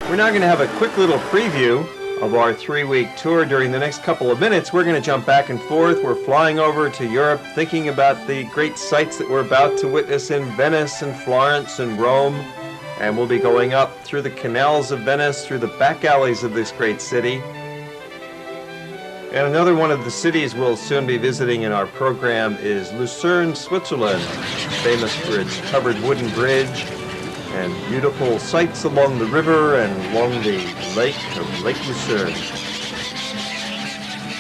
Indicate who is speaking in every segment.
Speaker 1: We're now going to have a quick little preview of our 3-week tour. During the next couple of minutes, we're going to jump back and forth. We're flying over to Europe, thinking about the great sights that we're about to witness in Venice and Florence and Rome. And we'll be going up through the canals of Venice, through the back alleys of this great city. And another one of the cities we'll soon be visiting in our program is Lucerne, Switzerland, famous for its covered wooden bridge and beautiful sights along the river and along the lake of Lake Lucerne.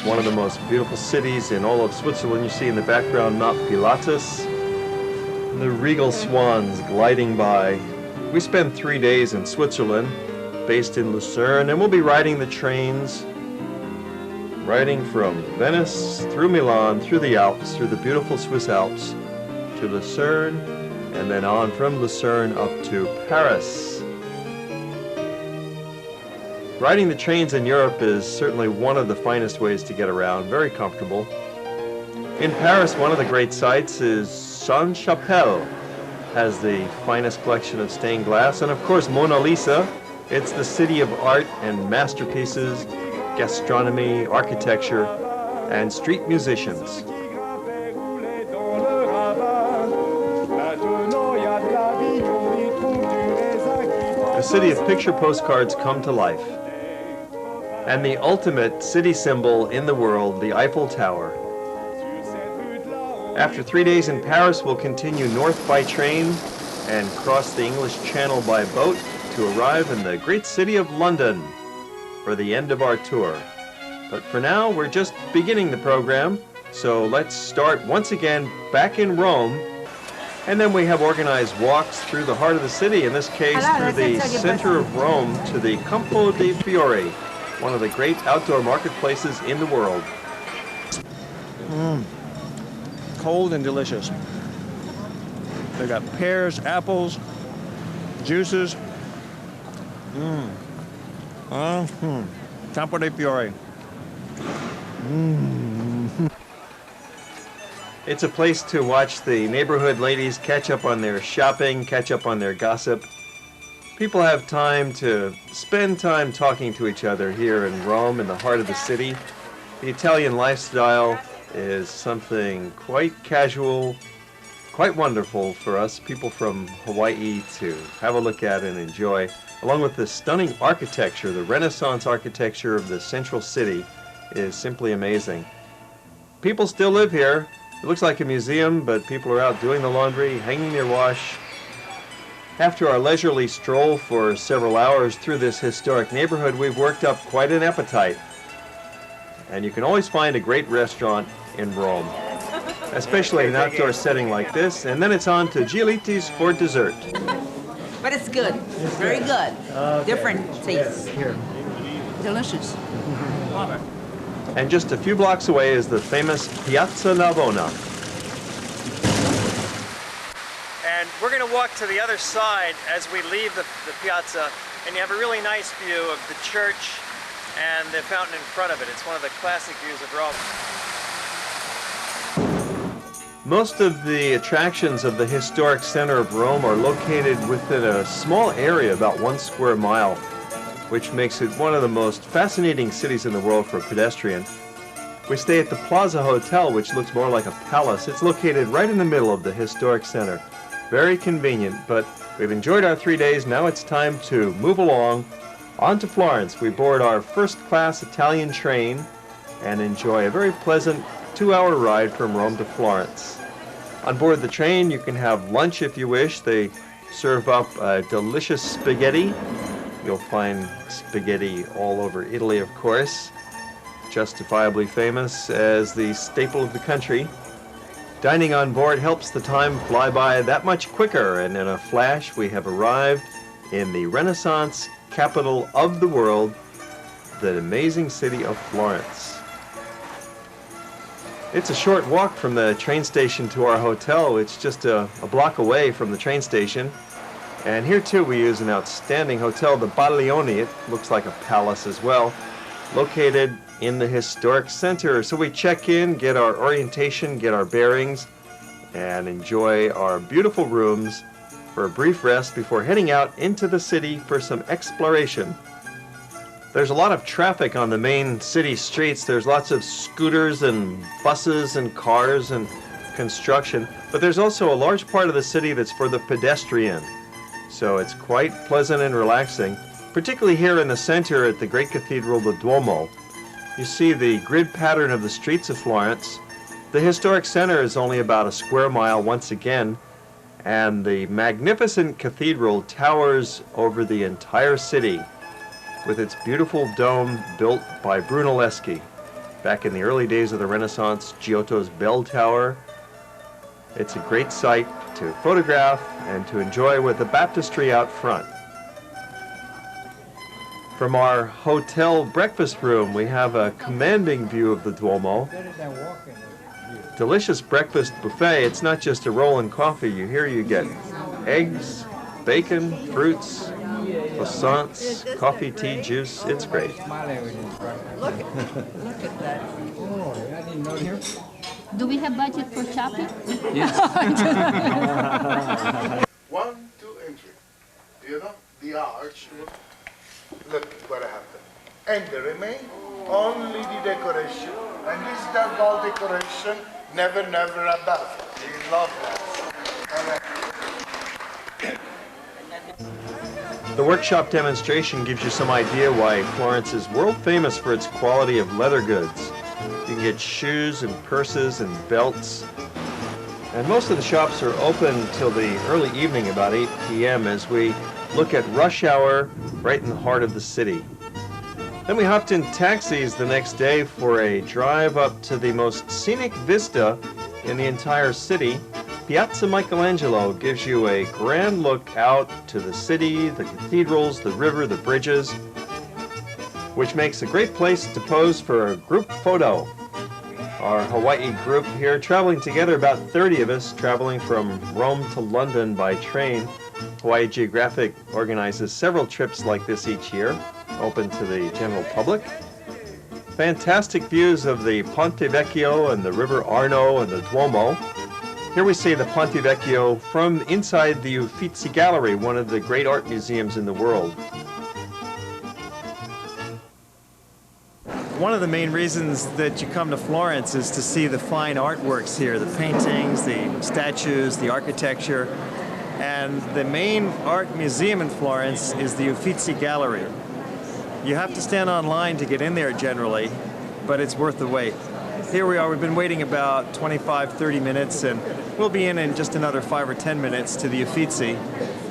Speaker 1: One of the most beautiful cities in all of Switzerland. You see in the background Mount Pilatus, and the regal swans gliding by. We spent 3 days in Switzerland, based in Lucerne, and we'll be riding the trains, riding from Venice, through Milan, through the Alps, through the beautiful Swiss Alps, to Lucerne, and then on from Lucerne up to Paris. Riding the trains in Europe is certainly one of the finest ways to get around, very comfortable. In Paris, one of the great sights is Sainte-Chapelle, has the finest collection of stained glass, and of course Mona Lisa. It's the city of art and masterpieces, gastronomy, architecture, and street musicians. A city of picture postcards come to life. And the ultimate city symbol in the world, the Eiffel Tower. After 3 days in Paris, we'll continue north by train and cross the English Channel by boat to arrive in the great city of London for the end of our tour. But for now, we're just beginning the program, so let's start once again back in Rome, and then we have organized walks through the heart of the city, in this case through the center of Rome to the Campo dei Fiori, one of the great outdoor marketplaces in the world.
Speaker 2: Cold and delicious. They've got pears, apples, juices. Campo dei Fiori.
Speaker 1: It's a place to watch the neighborhood ladies catch up on their shopping, catch up on their gossip. People have time to spend time talking to each other here in Rome, in the heart of the city. The Italian lifestyle is something quite casual, quite wonderful for us people from Hawaii to have a look at and enjoy, along with the stunning architecture. The Renaissance architecture of the central city is simply amazing. People still live here. It looks like a museum, but people are out doing the laundry, hanging their wash. After our leisurely stroll for several hours through this historic neighborhood, we've worked up quite an appetite. And you can always find a great restaurant in Rome, especially in an outdoor setting like this. And then it's on to Giolitti's for dessert.
Speaker 3: But it's good. Very good. Different taste.
Speaker 1: Here.
Speaker 3: Delicious.
Speaker 2: Love it.
Speaker 1: And just a few blocks away is the famous Piazza Navona. And we're going to walk to the other side as we leave the piazza, and you have a really nice view of the church and the fountain in front of it. It's one of the classic views of Rome. Most of the attractions of the historic center of Rome are located within a small area, about 1 square mile, which makes it one of the most fascinating cities in the world for a pedestrian. We stay at the Plaza Hotel, which looks more like a palace. It's located right in the middle of the historic center. Very convenient, but we've enjoyed our 3 days. Now it's time to move along. On to Florence. We board our first-class Italian train and enjoy a very pleasant 2-hour ride from Rome to Florence. On board the train, you can have lunch if you wish. They serve up delicious spaghetti. You'll find spaghetti all over Italy, of course, justifiably famous as the staple of the country. Dining on board helps the time fly by that much quicker, and in a flash we have arrived in the Renaissance capital of the world, the amazing city of Florence. It's a short walk from the train station to our hotel. It's just a block away from the train station. And here too we use an outstanding hotel, the Baglioni. It looks like a palace as well, located in the historic center. So we check in, get our orientation, get our bearings, and enjoy our beautiful rooms for a brief rest before heading out into the city for some exploration. There's a lot of traffic on the main city streets. There's lots of scooters and buses and cars and construction, but there's also a large part of the city that's for the pedestrian. So it's quite pleasant and relaxing, particularly here in the center at the great cathedral, the Duomo. You see the grid pattern of the streets of Florence. The historic center is only about a square mile once again, and the magnificent cathedral towers over the entire city with its beautiful dome built by Brunelleschi. Back in the early days of the Renaissance, Giotto's bell tower. It's a great sight to photograph and to enjoy with the baptistry out front. From our hotel breakfast room, we have a commanding view of the Duomo. Delicious breakfast buffet. It's not just a roll and coffee. Here you get eggs, bacon, fruits, croissants, coffee, tea, juice. It's great.
Speaker 3: Look at that.
Speaker 4: Do we have budget for shopping?
Speaker 5: Yes. 1, 2, and 3. You know, the arch. Look what happened. And the remain only the decoration. And this is the wall decoration. Never above. We love that.
Speaker 1: The workshop demonstration gives you some idea why Florence is world famous for its quality of leather goods. You can get shoes and purses and belts. And most of the shops are open till the early evening, about 8 p.m. as we look at rush hour right in the heart of the city. Then we hopped in taxis the next day for a drive up to the most scenic vista in the entire city. Piazza Michelangelo gives you a grand look out to the city, the cathedrals, the river, the bridges, which makes a great place to pose for a group photo. Our Hawaii group here traveling together, about 30 of us, traveling from Rome to London by train. Hawaii Geographic organizes several trips like this each year, open to the general public. Fantastic views of the Ponte Vecchio and the River Arno and the Duomo. Here we see the Ponte Vecchio from inside the Uffizi Gallery, one of the great art museums in the world. One of the main reasons that you come to Florence is to see the fine artworks here, the paintings, the statues, the architecture. And the main art museum in Florence is the Uffizi Gallery. You have to stand online to get in there generally, but it's worth the wait. Here we are, we've been waiting about 25-30 minutes, and we'll be in just another 5 or 10 minutes to the Uffizi,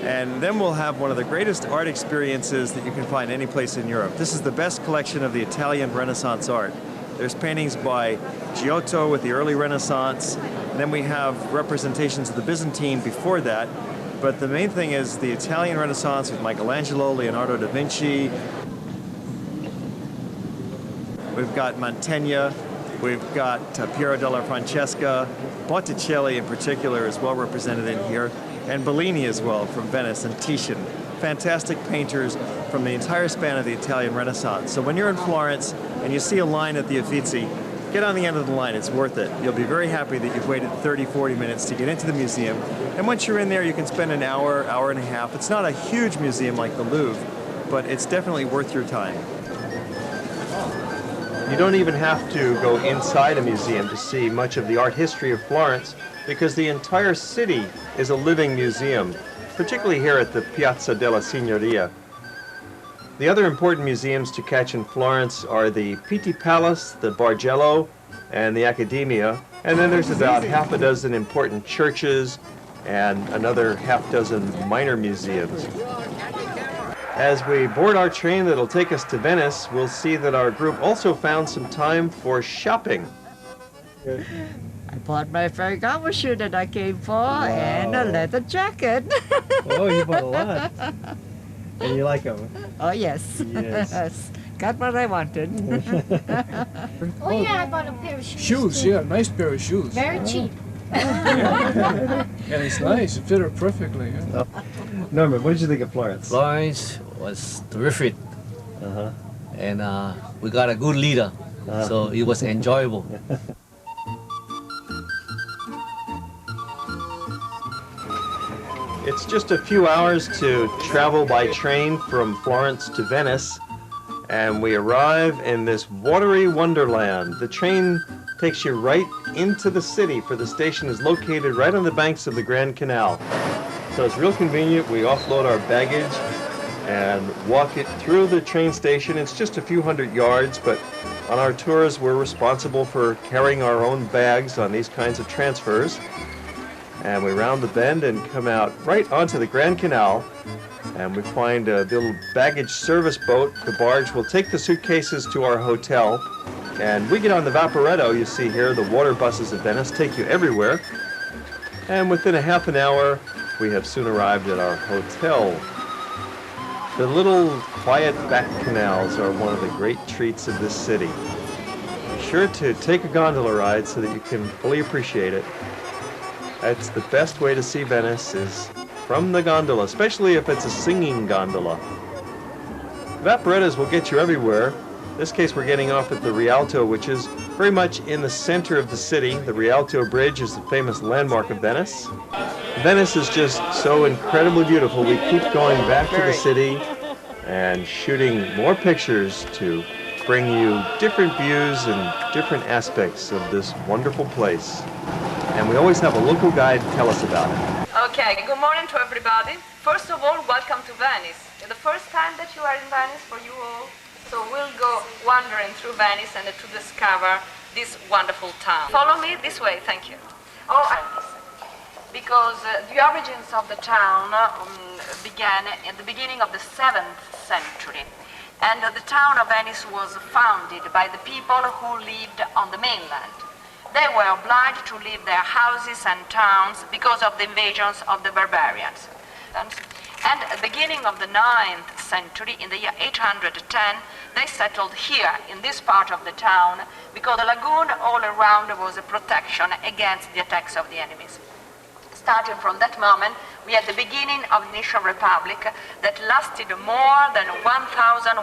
Speaker 1: and then we'll have one of the greatest art experiences that you can find any place in Europe. This is the best collection of the Italian Renaissance art. There's paintings by Giotto with the early Renaissance, and then we have representations of the Byzantine before that, but the main thing is the Italian Renaissance with Michelangelo, Leonardo da Vinci. We've got Mantegna. We've got Piero della Francesca. Botticelli in particular is well represented in here, and Bellini as well from Venice, and Titian. Fantastic painters from the entire span of the Italian Renaissance. So when you're in Florence and you see a line at the Uffizi, get on the end of the line, it's worth it. You'll be very happy that you've waited 30-40 minutes to get into the museum. And once you're in there, you can spend an hour, hour and a half. It's not a huge museum like the Louvre, but it's definitely worth your time. You don't even have to go inside a museum to see much of the art history of Florence, because the entire city is a living museum, particularly here at the Piazza della Signoria. The other important museums to catch in Florence are the Pitti Palace, the Bargello, and the Accademia, and then there's about half a dozen important churches and another half dozen minor museums. As we board our train that'll take us to Venice, we'll see that our group also found some time for shopping.
Speaker 6: I bought my Ferragamo shoe that I came for, and a leather jacket.
Speaker 1: Oh, you bought a lot. And you like them?
Speaker 6: Oh, yes.
Speaker 1: Yes.
Speaker 6: Got what I wanted.
Speaker 4: Oh yeah, I bought a pair of shoes.
Speaker 7: Shoes,
Speaker 4: too.
Speaker 7: yeah, nice pair of shoes.
Speaker 4: Very cheap.
Speaker 7: And it's nice, it fit her perfectly. Yeah.
Speaker 1: Norman, what did you think of Florence?
Speaker 8: Florence was terrific, and we got a good leader, so it was enjoyable.
Speaker 1: It's just a few hours to travel by train from Florence to Venice, and we arrive in this watery wonderland. The train takes you right into the city, for the station is located right on the banks of the Grand Canal. So it's real convenient. We offload our baggage and walk it through the train station. It's just a few hundred yards, but on our tours we're responsible for carrying our own bags on these kinds of transfers. And we round the bend and come out right onto the Grand Canal, and we find a little baggage service boat. The barge will take the suitcases to our hotel, and we get on the Vaporetto. You see here, the water buses of Venice take you everywhere, and within a half an hour we have soon arrived at our hotel. The little quiet back canals are one of the great treats of this city. Be sure to take a gondola ride so that you can fully appreciate it. That's the best way to see Venice, is from the gondola, especially if it's a singing gondola. Vaporettas will get you everywhere. In this case, we're getting off at the Rialto, which is very much in the center of the city. The Rialto Bridge is the famous landmark of Venice. Venice is just so incredibly beautiful. We keep going back to the city and shooting more pictures to bring you different views and different aspects of this wonderful place. And we always have a local guide tell us about it.
Speaker 9: Okay, good morning to everybody. First of all, welcome to Venice. It's the first time that you are in Venice for you all. So we'll go wandering through Venice and to discover this wonderful town. Follow me this way, thank you. Because the origins of the town began at the beginning of the 7th century. And the town of Venice was founded by the people who lived on the mainland. They were obliged to leave their houses and towns because of the invasions of the barbarians. And at the beginning of the 9th century, in the year 810, they settled here in this part of the town because the lagoon all around was a protection against the attacks of the enemies. Starting from that moment, we had the beginning of the Venetian Republic that lasted more than 1,100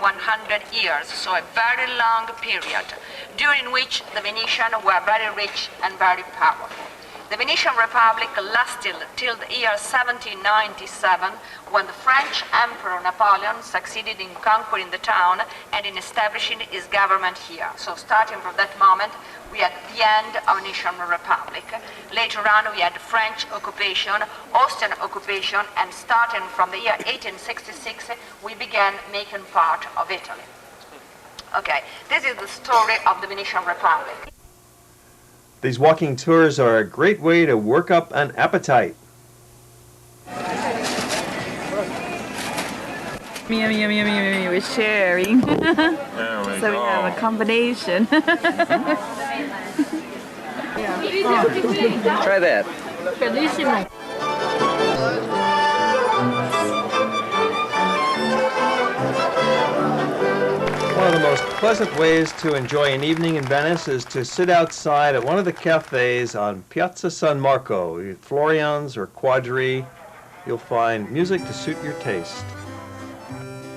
Speaker 9: years, so a very long period, during which the Venetians were very rich and very powerful. The Venetian Republic lasted till the year 1797, when the French Emperor Napoleon succeeded in conquering the town and in establishing his government here. So starting from that moment, we had the end of the Venetian Republic. Later on, we had French occupation, Austrian occupation, and starting from the year 1866, we began making part of Italy. Okay, this is the story of the Venetian Republic.
Speaker 1: These walking tours are a great way to work up an appetite.
Speaker 10: Yummy, yummy, yummy, yummy. We're sharing. So we have a combination.
Speaker 8: Try that.
Speaker 4: Bellissimo.
Speaker 1: One of the most pleasant ways to enjoy an evening in Venice is to sit outside at one of the cafes on Piazza San Marco. Florence or Quadri, you'll find music to suit your taste.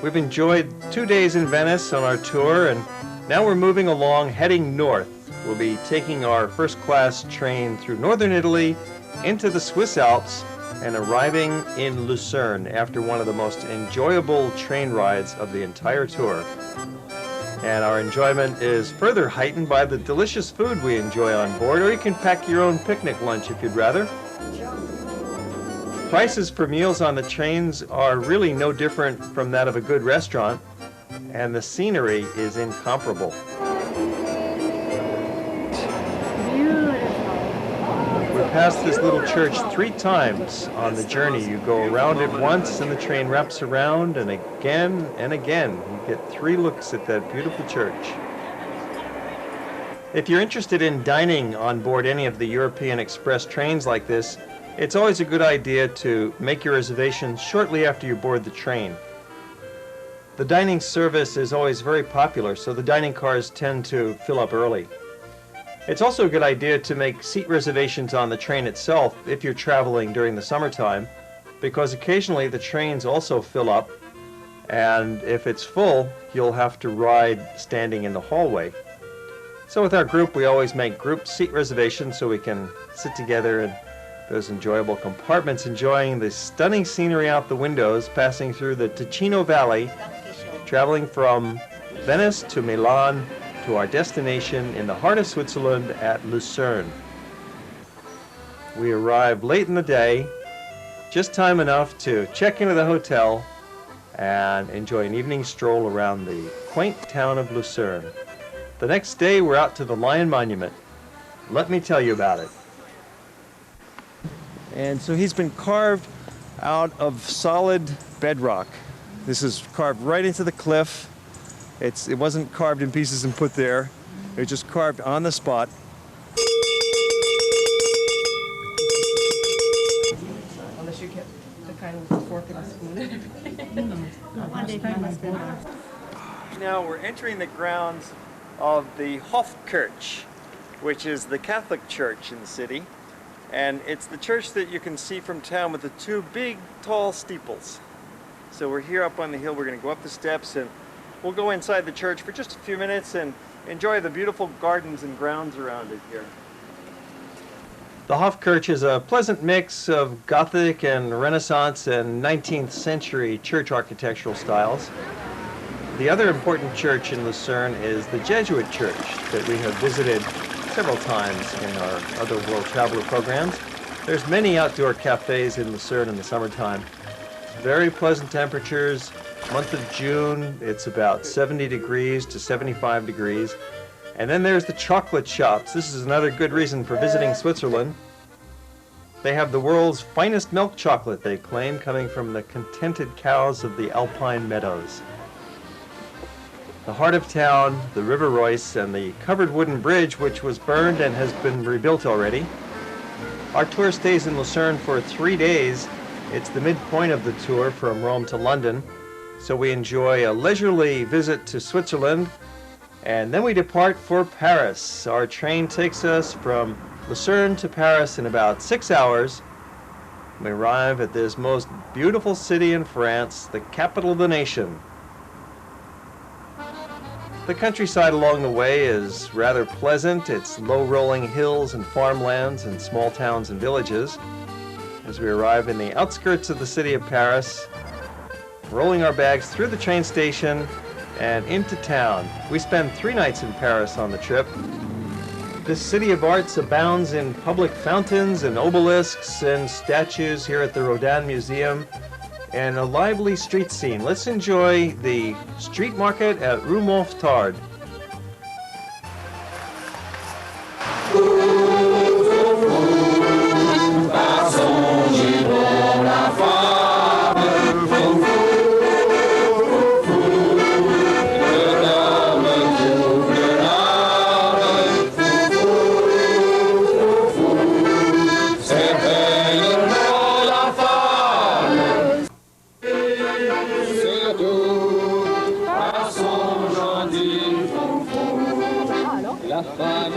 Speaker 1: We've enjoyed 2 days in Venice on our tour, and now we're moving along, heading north. We'll be taking our first-class train through northern Italy into the Swiss Alps and arriving in Lucerne after one of the most enjoyable train rides of the entire tour. And our enjoyment is further heightened by the delicious food we enjoy on board, or you can pack your own picnic lunch if you'd rather. Prices for meals on the trains are really no different from that of a good restaurant, and the scenery is incomparable. We passed this little church 3 times on the journey. You go around it once and the train wraps around, and again and again. You get 3 looks at that beautiful church. If you're interested in dining on board any of the European Express trains like this, it's always a good idea to make your reservations shortly after you board the train. The dining service is always very popular, so the dining cars tend to fill up early. It's also a good idea to make seat reservations on the train itself if you're traveling during the summertime, because occasionally the trains also fill up, and if it's full, you'll have to ride standing in the hallway. So with our group, we always make group seat reservations so we can sit together and those enjoyable compartments, enjoying the stunning scenery out the windows, passing through the Ticino Valley, traveling from Venice to Milan to our destination in the heart of Switzerland at Lucerne. We arrived late in the day, just time enough to check into the hotel and enjoy an evening stroll around the quaint town of Lucerne. The next day, we're out to the Lion Monument. Let me tell you about it.
Speaker 2: And so he's been carved out of solid bedrock. This is carved right into the cliff. It wasn't carved in pieces and put there. It was just carved on the spot.
Speaker 11: Unless you get the kind with fork and a spoon and everything.
Speaker 2: Now we're entering the grounds of the Hofkirche, which is the Catholic church in the city. And it's the church that you can see from town with the two big, tall steeples. So we're here up on the hill. We're going to go up the steps and we'll go inside the church for just a few minutes and enjoy the beautiful gardens and grounds around it here.
Speaker 1: The Hofkirche is a pleasant mix of Gothic and Renaissance and 19th century church architectural styles. The other important church in Lucerne is the Jesuit church that we have visited several times in our other World Traveler programs. There's many outdoor cafes in Lucerne in the summertime. Very pleasant temperatures. Month of June, it's about 70 degrees to 75 degrees. And then there's the chocolate shops. This is another good reason for visiting Switzerland. They have the world's finest milk chocolate, they claim, coming from the contented cows of the Alpine meadows. The heart of town, the River Royce, and the covered wooden bridge, which was burned and has been rebuilt already. Our tour stays in Lucerne for 3 days. It's the midpoint of the tour from Rome to London. So we enjoy a leisurely visit to Switzerland, and then we depart for Paris. Our train takes us from Lucerne to Paris in about 6 hours. We arrive at this most beautiful city in France, the capital of the nation. The countryside along the way is rather pleasant. It's low-rolling hills and farmlands and small towns and villages. As we arrive in the outskirts of the city of Paris, rolling our bags through the train station and into town. We spend 3 nights in Paris on the trip. This city of arts abounds in public fountains and obelisks and statues here at the Rodin Museum, and a lively street scene. Let's enjoy the street market at Rue Mouffetard.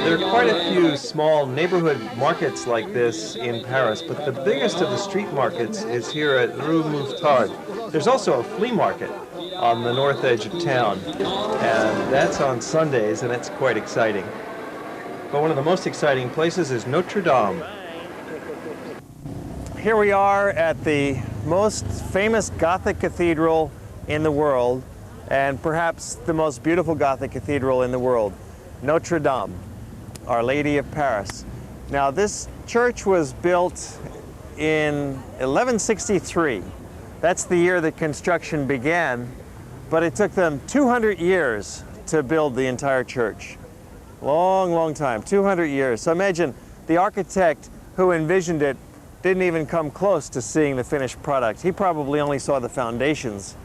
Speaker 1: There are quite a few small neighborhood markets like this in Paris, but the biggest of the street markets is here at Rue Mouffetard. There's also a flea market on the north edge of town, and that's on Sundays, and it's quite exciting. But one of the most exciting places is Notre Dame.
Speaker 2: Here we are at the most famous Gothic cathedral in the world, and perhaps the most beautiful Gothic cathedral in the world, Notre Dame, Our Lady of Paris. Now, this church was built in 1163. That's the year that construction began, but it took them 200 years to build the entire church. Long, long time, 200 years. So imagine the architect who envisioned it didn't even come close to seeing the finished product. He probably only saw the foundations.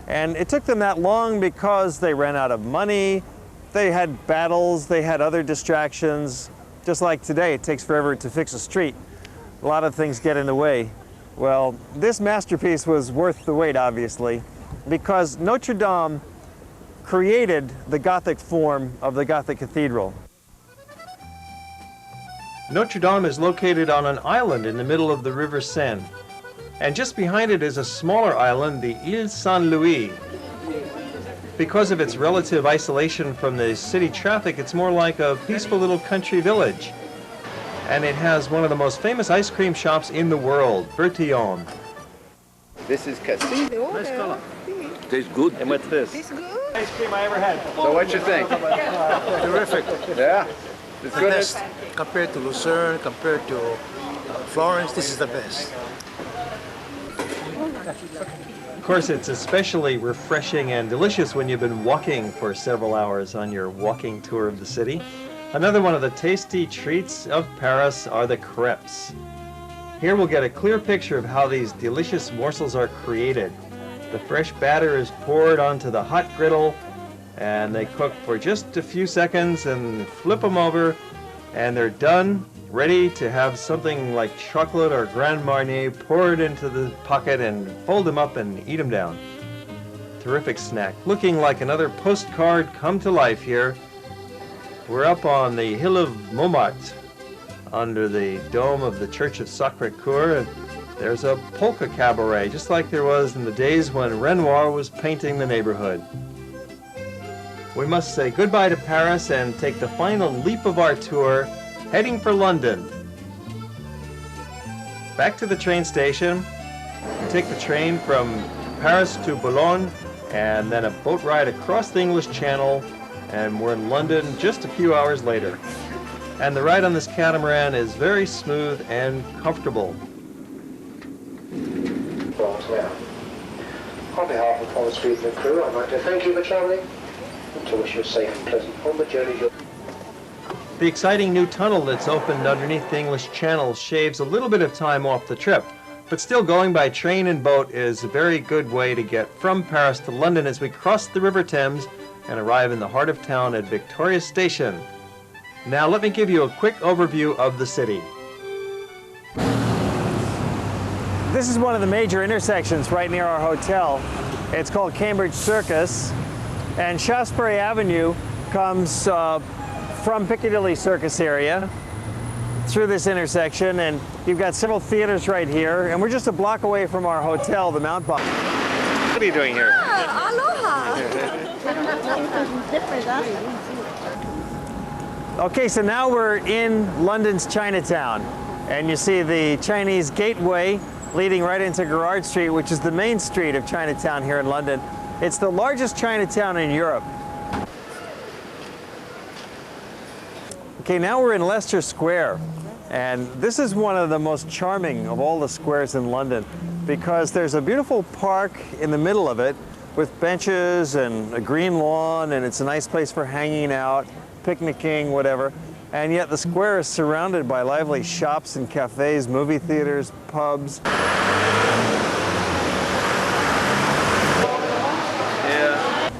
Speaker 2: And it took them that long because they ran out of money, they had battles, they had other distractions. Just like today, it takes forever to fix a street. A lot of things get in the way. Well, this masterpiece was worth the wait, obviously, because Notre Dame created the Gothic form of the Gothic cathedral.
Speaker 1: Notre Dame is located on an island in the middle of the River Seine. And just behind it is a smaller island, the Ile Saint-Louis. Because of its relative isolation from the city traffic, it's more like a peaceful little country village. and it has one of the most famous ice cream shops in the world, Bertillon.
Speaker 12: This is cassis.
Speaker 7: Nice color.
Speaker 12: Tastes good.
Speaker 2: And what's this? Ice cream I ever had.
Speaker 12: So what you think?
Speaker 7: Terrific.
Speaker 12: Yeah? It's
Speaker 7: The
Speaker 12: good.
Speaker 7: best. Compared to Lucerne, compared to Florence, this is the best.
Speaker 1: Of course, it's especially refreshing and delicious when you've been walking for several hours on your walking tour of the city. Another one of the tasty treats of Paris are the crepes. Here we'll get a clear picture of how these delicious morsels are created. The fresh batter is poured onto the hot griddle, and they cook for just a few seconds and flip them over, and they're done, ready to have something like chocolate or Grand Marnier poured into the pocket and fold them up and eat them down. Terrific snack, looking like another postcard come to life here. We're up on the hill of Montmartre, under the dome of the Church of Sacré-Cœur, and there's a polka cabaret, just like there was in the days when Renoir was painting the neighborhood. We must say goodbye to Paris and take the final leap of our tour, heading for London. Back to the train station. We take the train from Paris to Boulogne, and then a boat ride across the English Channel, and we're in London just a few hours later. And the ride on this catamaran is very smooth and comfortable.
Speaker 13: Now, on behalf of Florence and the crew, I'd like to thank you for travelling and to wish you a safe and pleasant homeward journey.
Speaker 1: The exciting new tunnel that's opened underneath the English Channel shaves a little bit of time off the trip, but still going by train and boat is a very good way to get from Paris to London as we cross the River Thames and arrive in the heart of town at Victoria Station. Now let me give you a quick overview of the city.
Speaker 2: This is one of the major intersections right near our hotel. It's called Cambridge Circus, and Shaftesbury Avenue comes from Piccadilly Circus area through this intersection, and you've got several theaters right here, and we're just a block away from our hotel, the Mount Box. What are you doing here? Okay, so now we're in London's Chinatown, and you see the Chinese gateway leading right into Gerrard Street, which is the main street of Chinatown here in London. It's the largest Chinatown in Europe. Okay, now we're in Leicester Square, and this is one of the most charming of all the squares in London because there's a beautiful park in the middle of it with benches and a green lawn, and it's a nice place for hanging out, picnicking, whatever. And yet the square is surrounded by lively shops and cafes, movie theaters, pubs. Yeah.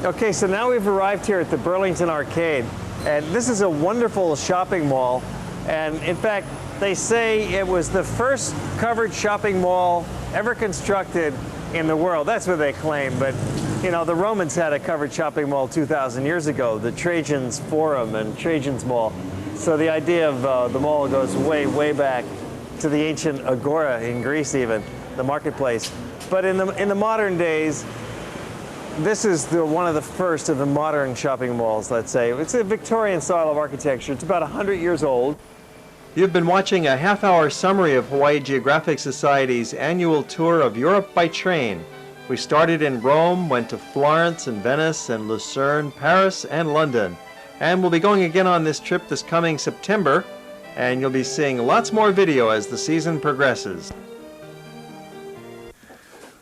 Speaker 2: Okay, so now we've arrived here at the Burlington Arcade, and this is a wonderful shopping mall. And in fact, they say it was the first covered shopping mall ever constructed in the world. That's what they claim, but you know, the Romans had a covered shopping mall 2,000 years ago, the Trajan's Forum and Trajan's Mall. So the idea of the mall goes way, way back to the ancient agora in Greece even, the marketplace. But in the modern days, this is one of the first of the modern shopping malls, let's say. It's a Victorian style of architecture. It's about 100 years old.
Speaker 1: You've been watching a half-hour summary of Hawaii Geographic Society's annual tour of Europe by train. We started in Rome, went to Florence and Venice and Lucerne, Paris and London. And we'll be going again on this trip this coming September, and you'll be seeing lots more video as the season progresses.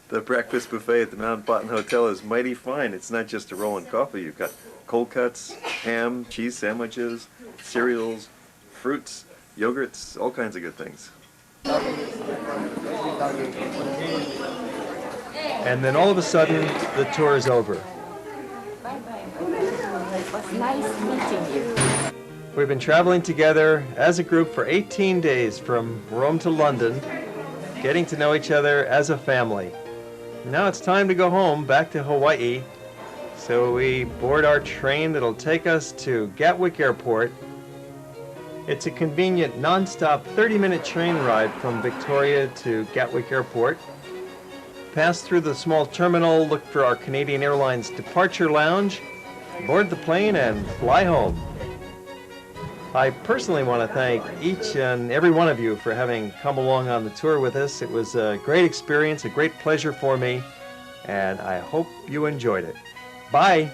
Speaker 1: The breakfast buffet at the Mountbatten Hotel is mighty fine. It's not just a roll and coffee. You've got cold cuts, ham, cheese sandwiches, cereals, fruits, yogurts, all kinds of good things. And then all of a sudden, the tour is over.
Speaker 14: It was nice meeting you.
Speaker 1: We've been traveling together as a group for 18 days from Rome to London, getting to know each other as a family. Now it's time to go home, back to Hawaii. So we board our train that'll take us to Gatwick Airport. It's a convenient non-stop 30-minute train ride from Victoria to Gatwick Airport. Pass through the small terminal, look for our Canadian Airlines departure lounge, board the plane and fly home. I personally want to thank each and every one of you for having come along on the tour with us. It was a great experience, a great pleasure for me, and I hope you enjoyed it. Bye.